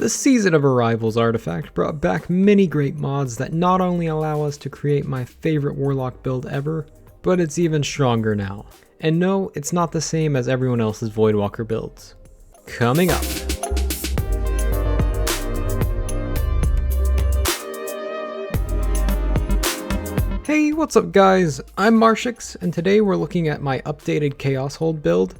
The Season of Arrivals artifact brought back many great mods that not only allow us to create my favorite Warlock build ever, but it's even stronger now. And no, it's not the same as everyone else's Voidwalker builds. Coming up. Hey, what's up guys? I'm Marshix, and today we're looking at my updated Chaos Hold build.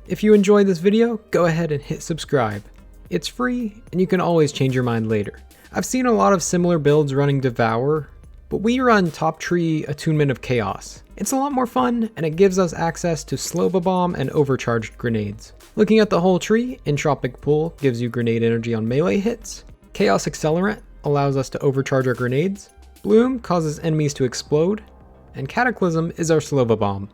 If you enjoyed this video, go ahead and hit subscribe. It's free, and you can always change your mind later. I've seen a lot of similar builds running Devour, but we run Top Tree Attunement of Chaos. It's a lot more fun, and it gives us access to Sloba Bomb and Overcharged Grenades. Looking at the whole tree, Entropic Pull gives you grenade energy on melee hits. Chaos Accelerant allows us to overcharge our grenades. Bloom causes enemies to explode, and Cataclysm is our Sloba Bomb.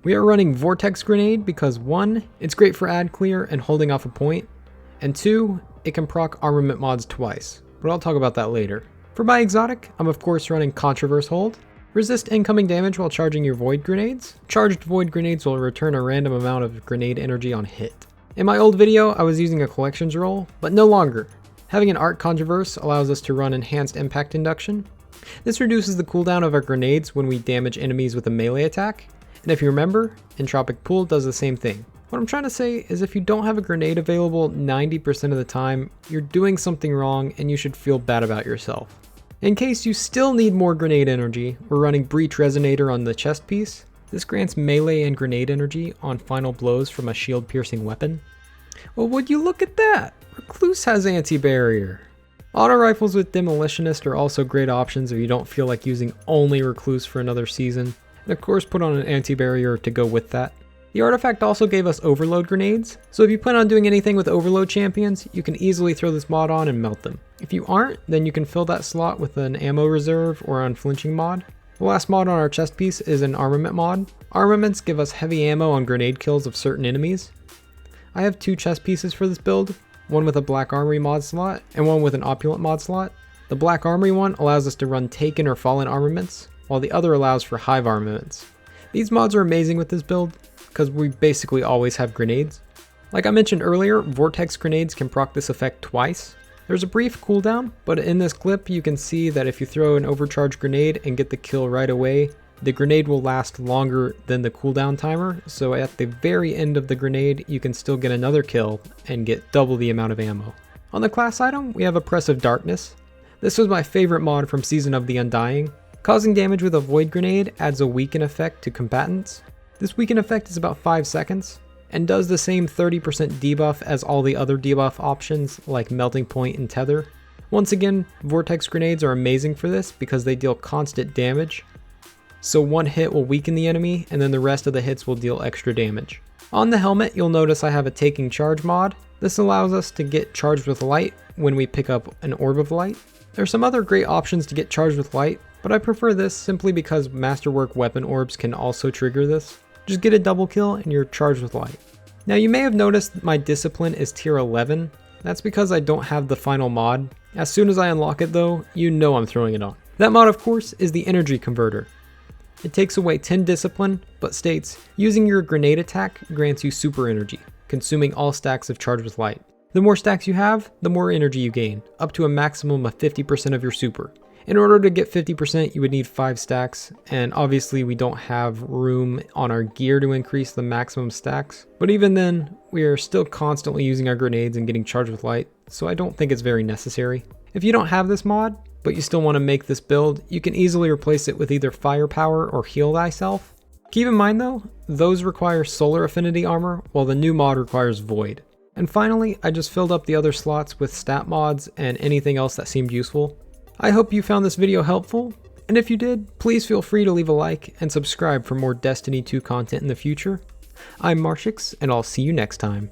We are running Vortex Grenade because 1, it's great for ad clear and holding off a point, and 2, it can proc Armament mods twice, but I'll talk about that later. For my exotic, I'm of course running Controverse Hold. Resist incoming damage while charging your Void Grenades. Charged Void Grenades will return a random amount of grenade energy on hit. In my old video, I was using a Collections roll, but no longer. Having an Arc Controverse allows us to run Enhanced Impact Induction. This reduces the cooldown of our grenades when we damage enemies with a melee attack, and if you remember, Entropic Pull does the same thing. What I'm trying to say is if you don't have a grenade available 90% of the time, you're doing something wrong and you should feel bad about yourself. In case you still need more grenade energy, we're running Breach Resonator on the chest piece. This grants melee and grenade energy on final blows from a shield piercing weapon. Well, would you look at that? Recluse has anti-barrier. Auto rifles with Demolitionist are also great options if you don't feel like using only Recluse for another season, and of course put on an anti-barrier to go with that. The artifact also gave us Overload Grenades, so if you plan on doing anything with Overload champions, you can easily throw this mod on and melt them. If you aren't, then you can fill that slot with an Ammo Reserve or Unflinching mod. The last mod on our chest piece is an Armament mod. Armaments give us heavy ammo on grenade kills of certain enemies. I have 2 chest pieces for this build. One with a Black Armory mod slot, and one with an Opulent mod slot. The Black Armory one allows us to run Taken or Fallen armaments, while the other allows for Hive armaments. These mods are amazing with this build, because we basically always have grenades. Like I mentioned earlier, Vortex Grenades can proc this effect twice. There's a brief cooldown, but in this clip you can see that if you throw an overcharged grenade and get the kill right away, the grenade will last longer than the cooldown timer, so at the very end of the grenade, you can still get another kill and get double the amount of ammo. On the class item, we have Oppressive Darkness. This was my favorite mod from Season of the Undying. Causing damage with a Void Grenade adds a weaken effect to combatants. This weaken effect is about 5 seconds, and does the same 30% debuff as all the other debuff options like Melting Point and Tether. Once again, Vortex Grenades are amazing for this because they deal constant damage. So one hit will weaken the enemy, and then the rest of the hits will deal extra damage. On the helmet, you'll notice I have a Taking Charge mod. This allows us to get charged with light when we pick up an Orb of Light. There are some other great options to get charged with light, but I prefer this simply because Masterwork weapon orbs can also trigger this. Just get a double kill and you're charged with light. Now you may have noticed that my discipline is tier 11. That's because I don't have the final mod. As soon as I unlock it though, you know I'm throwing it on. That mod of course is the Energy Converter. It takes away 10 discipline, but states, using your grenade attack grants you super energy, consuming all stacks of charged with light. The more stacks you have, the more energy you gain, up to a maximum of 50% of your super. In order to get 50%, you would need 5 stacks, and obviously we don't have room on our gear to increase the maximum stacks. But even then, we are still constantly using our grenades and getting charged with light, so I don't think it's very necessary. If you don't have this mod, but you still want to make this build, you can easily replace it with either Firepower or Heal Thyself. Keep in mind though, those require Solar Affinity armor, while the new mod requires Void. And finally, I just filled up the other slots with stat mods and anything else that seemed useful. I hope you found this video helpful, and if you did, please feel free to leave a like and subscribe for more Destiny 2 content in the future. I'm Marshix, and I'll see you next time.